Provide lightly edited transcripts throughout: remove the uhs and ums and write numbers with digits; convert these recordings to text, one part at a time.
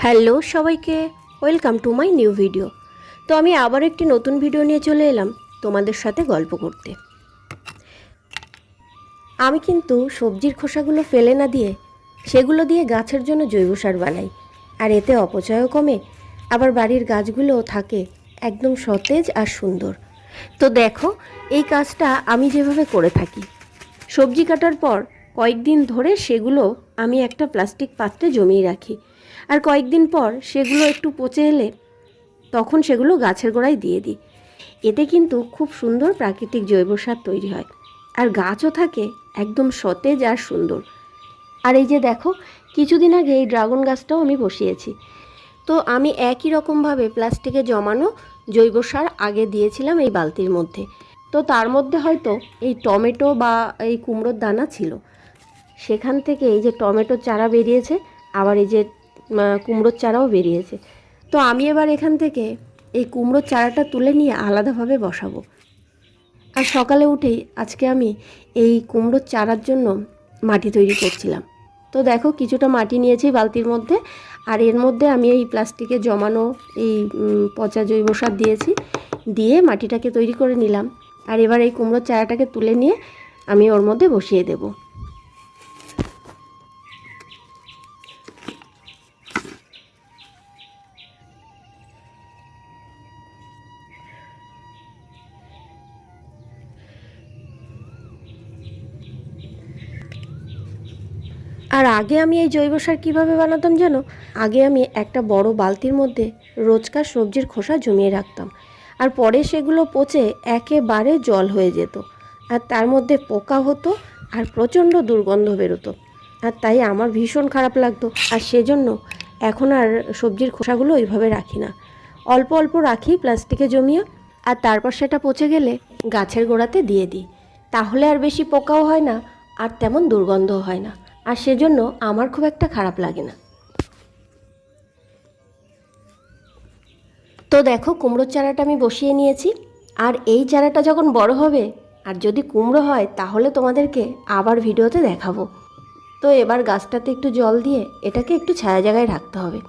Hello সবাইকে, welcome to my new video. তো আমি আবার একটি নতুন ভিডিও নিয়ে চলে এলাম তোমাদের সাথে গল্প করতে। আমি কিন্তু সবজির খোসাগুলো ফেলে না দিয়ে সেগুলো দিয়ে গাছের জন্য জৈব সার বানাই, আর এতে অপচয়ও কমে, আবার বাড়ির গাছগুলোও থাকে একদম সতেজ আর সুন্দর। তো দেখো, এই কাজটা আমি যেভাবে করে থাকি, সবজি কাটার পর কয়েকদিন ধরে সেগুলো আমি একটা প্লাস্টিক পাত্রে জমিয়ে রাখি, আর কয়েকদিন পর সেগুলো একটু পচে এলে তখন সেগুলো গাছের গোড়ায় দিয়ে দিই। এতে কিন্তু খুব সুন্দর প্রাকৃতিক জৈব সার তৈরি হয়, আর গাছও থাকে একদম সতেজ আর সুন্দর। আর এই যে দেখো, কিছুদিন আগে এই ড্রাগন গাছটাও আমি বসিয়েছি। তো আমি একই রকমভাবে প্লাস্টিকে জমানো জৈব সার আগে দিয়েছিলাম এই বালতির মধ্যে। তো তার মধ্যে হয়তো এই টমেটো বা এই কুমড়োর দানা ছিল, সেখান থেকে এই যে টমেটোর চারা বেরিয়েছে, আবার এই যে কুমড়োর চারাও বেরিয়েছে। তো আমি এবার এখান থেকে এই কুমড়োর চারাটা তুলে নিয়ে আলাদাভাবে বসাবো। আর সকালে উঠেই আজকে আমি এই কুমড়োর চারার জন্য মাটি তৈরি করছিলাম। তো দেখো, কিছুটা মাটি নিয়েছি বালতির মধ্যে, আর এর মধ্যে আমি এই প্লাস্টিকে জমানো এই পচা জৈব সার দিয়েছি, দিয়ে মাটিটাকে তৈরি করে নিলাম। আর এবার এই কুমড়োর চারাটাকে তুলে নিয়ে আমি ওর মধ্যে বসিয়ে দেবো। আর আগে আমি এই জৈব সার কীভাবে বানাতাম জানো? আগে আমি একটা বড় বালতির মধ্যে রোজকার সবজির খোসা জমিয়ে রাখতাম, আর পরে সেগুলো পচে একেবারে জল হয়ে যেত, আর তার মধ্যে পোকা হতো আর প্রচণ্ড দুর্গন্ধ বেরোতো। আর তাই আমার ভীষণ খারাপ লাগতো, আর সেজন্য এখন আর সবজির খোসাগুলো ওইভাবে রাখি না, অল্প অল্প রাখি প্লাস্টিকে জমিয়ে, আর তারপর সেটা পচে গেলে গাছের গোড়াতে দিয়ে দিই। তাহলে আর বেশি পোকাও হয় না, আর তেমন দুর্গন্ধও হয় না, আর সেজন্য আমার খুব একটা খারাপ লাগে না। তো দেখো, কুমড়োর চারাটা আমি বসিয়ে নিয়েছি, আর এই চারাটা যখন বড় হবে আর যদি কুমড়ো হয় তাহলে তোমাদেরকে আবার ভিডিওতে দেখাবো। তো এবার গাছটাতে একটু জল দিয়ে এটাকে একটু ছায়া জায়গায় রাখতে হবে।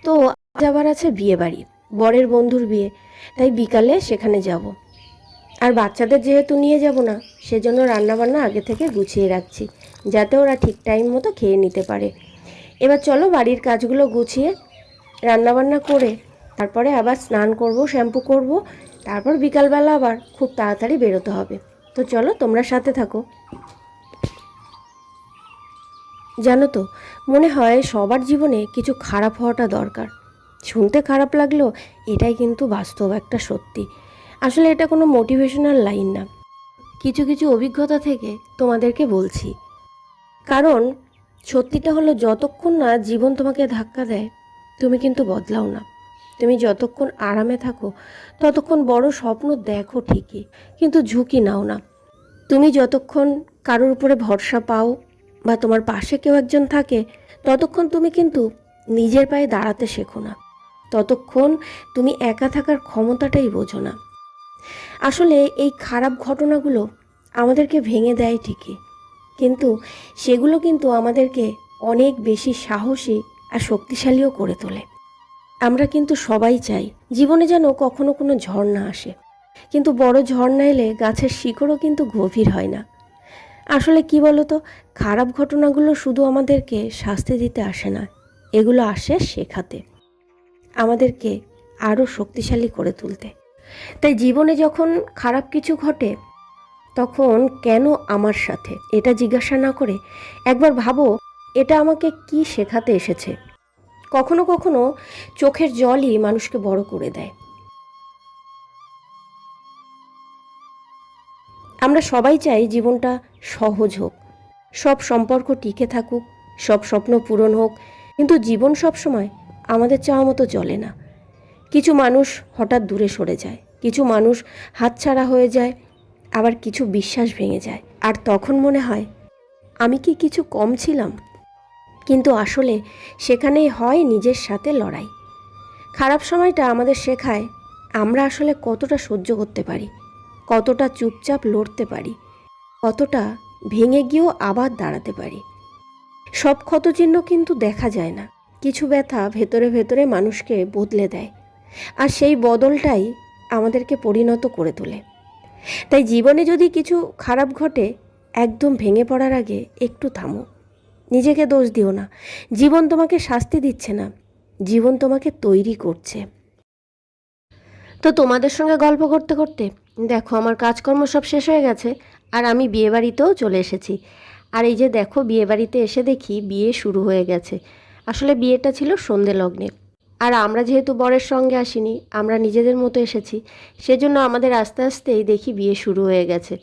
তো আজ আবার আছে বিয়ে বাড়ি, বরের বন্ধুর বিয়ে, তাই বিকালে সেখানে যাব। আর বাচ্চাদের যেহেতু নিয়ে যাব না, সেজন্য রান্নাবান্না আগে থেকে গুছিয়ে রাখছি, যাতে ওরা ঠিক টাইম মতো খেয়ে নিতে পারে। এবার চলো, বাড়ির কাজগুলো গুছিয়ে রান্নাবান্না করে তারপরে আবার স্নান করব, শ্যাম্পু করব, তারপর বিকালবেলা আবার খুব তাড়াতাড়ি বেরোতে হবে। তো চলো, তোমরা সাথে থাকো। জানো তো, মনে হয় সবার জীবনে কিছু খারাপ হওয়াটা দরকার। শুনতে খারাপ লাগলেও এটাই কিন্তু বাস্তব একটা সত্যি। আসলে এটা কোনো মোটিভেশনাল লাইন না, কিছু কিছু অভিজ্ঞতা থেকে তোমাদেরকে বলছি। কারণ সত্যিটা হলো, যতক্ষণ না জীবন তোমাকে ধাক্কা দেয় তুমি কিন্তু বদলাও না। তুমি যতক্ষণ আরামে থাকো ততক্ষণ বড় স্বপ্ন দেখো ঠিকই, কিন্তু ঝুঁকি নাও না। তুমি যতক্ষণ কারোর উপরে ভরসা পাও বা তোমার পাশে কেউ একজন থাকে, ততক্ষণ তুমি কিন্তু নিজের পায়ে দাঁড়াতে শেখো না, ততক্ষণ তুমি একা থাকার ক্ষমতাটাই বোঝো না। আসলে এই খারাপ ঘটনাগুলো আমাদেরকে ভেঙে দেয় ঠিকই, কিন্তু সেগুলো কিন্তু আমাদেরকে অনেক বেশি সাহসী আর শক্তিশালীও করে তোলে। আমরা কিন্তু সবাই চাই জীবনে যেন কখনো কোনো ঝড় না আসে, কিন্তু বড় ঝড় না এলে গাছের শিকড়ও কিন্তু গভীর হয় না। আসলে কি বলতো, খারাপ ঘটনাগুলো শুধু আমাদেরকে শাস্তি দিতে আসে না, এগুলো আসে শেখাতে, আমাদেরকে আরও শক্তিশালী করে তুলতে। তাই জীবনে যখন খারাপ কিছু ঘটে, তখন কেন আমার সাথে এটা জিজ্ঞাসা না করে একবার ভাবো, এটা আমাকে কি শেখাতে এসেছে। কখনো কখনো চোখের জলই মানুষকে বড় করে দেয়। আমরা সবাই চাই জীবনটা সহজ হোক, সব সম্পর্ক টিকে থাকুক, সব স্বপ্ন পূরণ হোক, কিন্তু জীবন সব সময় আমাদের চাওয়া মতো চলে না। কিছু মানুষ হঠাৎ দূরে সরে যায়, কিছু মানুষ হাতছাড়া হয়ে যায়, আবার কিছু বিশ্বাস ভেঙে যায়, আর তখন মনে হয় আমি কি কিছু কম ছিলাম। কিন্তু আসলে সেখানেই হয় নিজের সাথে লড়াই। খারাপ সময়টা আমাদের শেখায় আমরা আসলে কতটা সহ্য করতে পারি, কতটা চুপচাপ লড়তে পারি, কতটা ভেঙে গিয়েও আবার দাঁড়াতে পারি। সব ক্ষতচিহ্ন কিন্তু দেখা যায় না, কিছু ব্যথা ভেতরে ভেতরে মানুষকে বদলে দেয়, আর সেই বদলটাই আমাদেরকে পরিণত করে তোলে। তাই জীবনে যদি কিছু খারাপ ঘটে, একদম ভেঙে পড়ার আগে একটু থামো, নিজেকে দোষ দিও না। জীবন তোমাকে শাস্তি দিচ্ছে না, জীবন তোমাকে তৈরি করছে। তো তোমাদের সঙ্গে গল্প করতে করতে দেখো আমার কাজকর্ম সব শেষ হয়ে গেছে, আর আমি বিয়েবাড়িতেও চলে এসেছি। আর এই যে দেখো, বিয়েবাড়িতে এসে দেখি বিয়ে শুরু হয়ে গেছে। আসলে বিয়েটা ছিল সন্ধে লগ্নে, আর আমরা যেহেতু বরের সঙ্গে আসিনি, আমরা নিজেদের মতো এসেছি, সেজন্য আমাদের আস্তে আস্তেই দেখি বিয়ে শুরু হয়ে গেছে।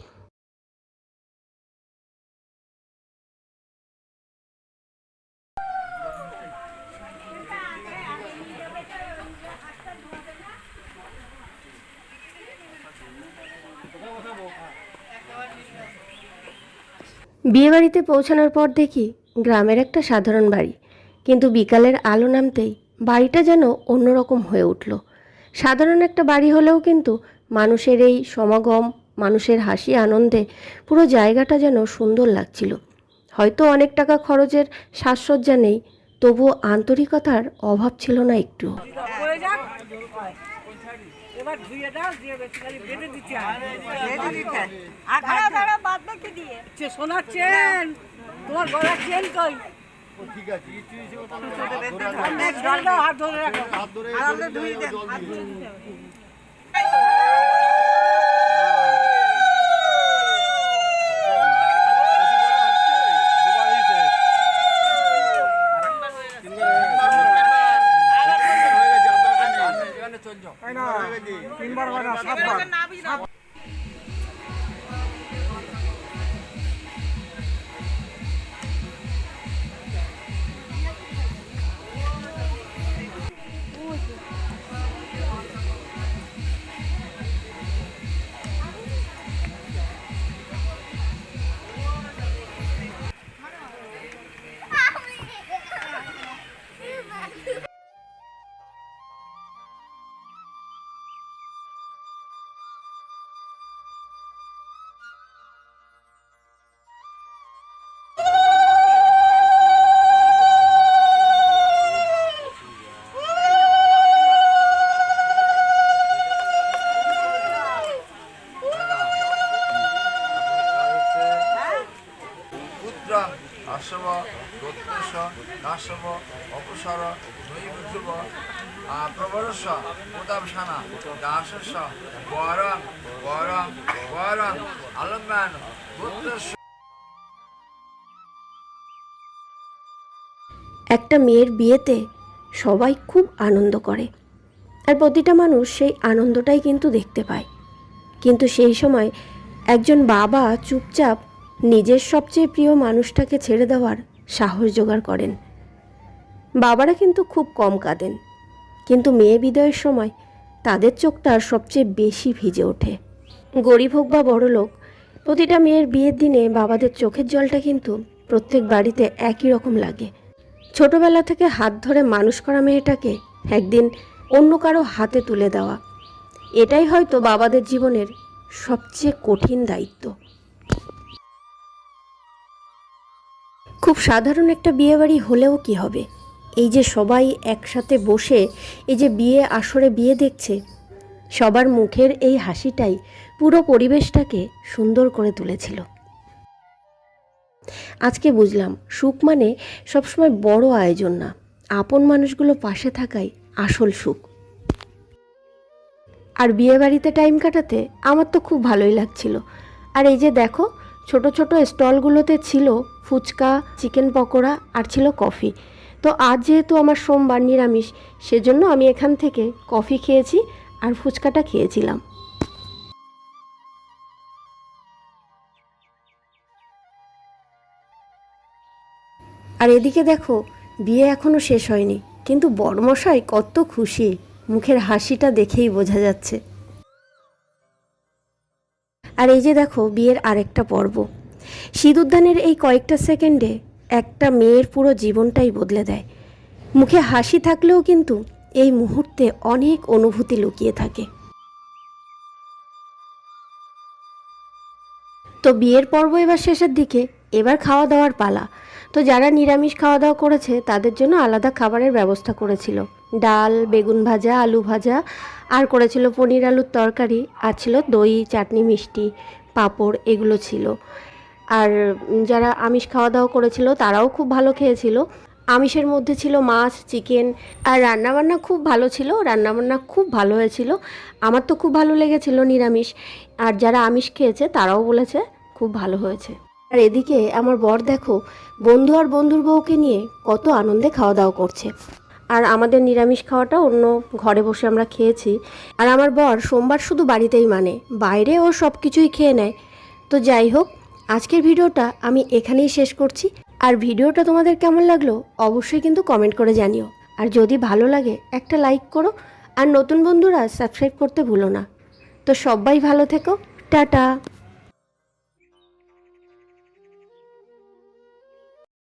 বিয়েবাড়িতে পৌঁছানোর পর দেখি গ্রামের একটা সাধারণ বাড়ি, কিন্তু বিকালের আলো নামতেই বাড়িটা যেন অন্যরকম হয়ে উঠল। সাধারণ একটা বাড়ি হলেও কিন্তু মানুষের এই সমাগম, মানুষের হাসি আনন্দে পুরো জায়গাটা যেন সুন্দর লাগছিল। হয়তো অনেক টাকা খরচের সাজসজ্জা নেই, তবুও আন্তরিকতার অভাব ছিল না একটু। এবার ধুয়ে দাও, দিয়ে বেশি বেঁধে দিতে হবে। বেঁধে দিতে আর দাঁড়া বাদ বাকি দিয়ে সোনার চেন, তোমার গলার চেন কই? ঠিক আছে, হাত ধরে রাখো, হাত ধরে ধুয়ে দেন। তিনবার হয় না, সাতবার। আসব প্রত্যশ নাশব অপসর নৈবুদ্ধব প্রবরস্ব প্রতাপসানা দাসস্ব বরং বরং বরং আলম্বান পুত্রস্ব। একটা মেয়ের বিয়েতে সবাই খুব আনন্দ করে, আর প্রতিটা মানুষ সেই আনন্দটাই কিন্তু দেখতে পায়। কিন্তু সেই সময় একজন বাবা চুপচাপ নিজের সবচেয়ে প্রিয় মানুষটাকে ছেড়ে দেওয়ার সাহস জোগাড় করেন। বাবারা কিন্তু খুব কম কাঁদেন, কিন্তু মেয়ে বিদায়ের সময় তাদের চোখটা সবচেয়ে বেশি ভিজে ওঠে। গরিব হোক বা বড়লোক, প্রতিটা মেয়ের বিয়ের দিনে বাবাদের চোখের জলটা কিন্তু প্রত্যেক বাড়িতে একই রকম লাগে। ছোটবেলা থেকে হাত ধরে মানুষ করা মেয়েটাকে একদিন অন্য কারো হাতে তুলে দেওয়া, এটাই হয়তো বাবাদের জীবনের সবচেয়ে কঠিন দায়িত্ব। খুব সাধারণ একটা বিয়েবাড়ি হলেও কি হবে, এই যে সবাই একসাথে বসে এই যে বিয়ে আসরে বিয়ে দেখছে, সবার মুখের এই হাসিটাই পুরো পরিবেশটাকে সুন্দর করে তুলেছিল। আজকে বুঝলাম, সুখ মানে সবসময় বড় আয়োজন না, আপন মানুষগুলো পাশে থাকাই আসল সুখ। আর বিয়ে বাড়িতে টাইম কাটাতে আমার তো খুব ভালোই লাগছিল। আর এই যে দেখো, ছোট ছোট স্টলগুলোতে ছিল ফুচকা, চিকেন পকোড়া, আর ছিল কফি। তো আজ যেহেতু আমার সোমবার নিরামিষ, সেজন্য আমি এখান থেকে কফি খেয়েছি আর ফুচকাটা খেয়েছিলাম। আর এদিকে দেখো, বিয়ে এখনও শেষ হয়নি, কিন্তু বড়মশাই কত খুশি, মুখের হাসিটা দেখেই বোঝা যাচ্ছে। আর এই যে দেখো, বিয়ের আরেকটা পর্ব, সিঁদুরদানের এই কয়েকটা সেকেন্ডে একটা মেয়ের পুরো জীবনটাই বদলে দেয়। মুখে হাসি থাকলেও কিন্তু এই মুহূর্তে অনেক অনুভূতি লুকিয়ে থাকে। তো বিয়ের পর্ব এবার শেষের দিকে, এবার খাওয়া দাওয়ার পালা। তো যারা নিরামিষ খাওয়া দাওয়া করেছে তাদের জন্য আলাদা খাবারের ব্যবস্থা করেছিল, ডাল, বেগুন ভাজা, আলু ভাজা, আর করেছিল পনির আলুর তরকারি, আর ছিল দই, চাটনি, মিষ্টি, পাঁপড়, এগুলো ছিল। আর যারা আমিষ খাওয়া দাওয়া করেছিল তারাও খুব ভালো খেয়েছিল। আমিষের মধ্যে ছিল মাছ, চিকেন, আর রান্নাবান্না খুব ভালো ছিল, রান্নাবান্না খুব ভালো হয়েছিল। আমার তো খুব ভালো লেগেছিল নিরামিষ, আর যারা আমিষ খেয়েছে তারাও বলেছে খুব ভালো হয়েছে। আর এদিকে আমার বর দেখো বন্ধু আর বন্ধুর বউকে নিয়ে কত আনন্দে খাওয়া দাওয়া করছে। আর আমাদের নিরামিষ খাওয়াটা অন্য ঘরে বসে আমরা খেয়েছি। আর আমার বর সোমবার শুধু বাড়িতেই মানে, বাইরে ও সব কিছুই খেয়ে নেয়। তো যাই হোক, আজকের ভিডিওটা আমি এখানেই শেষ করছি। আর ভিডিওটা তোমাদের কেমন লাগলো অবশ্যই কিন্তু কমেন্ট করে জানিও। আর যদি ভালো লাগে একটা লাইক করো, আর নতুন বন্ধুরা সাবস্ক্রাইব করতে ভুলো না। তো সবাই ভালো থেকো, টাটা।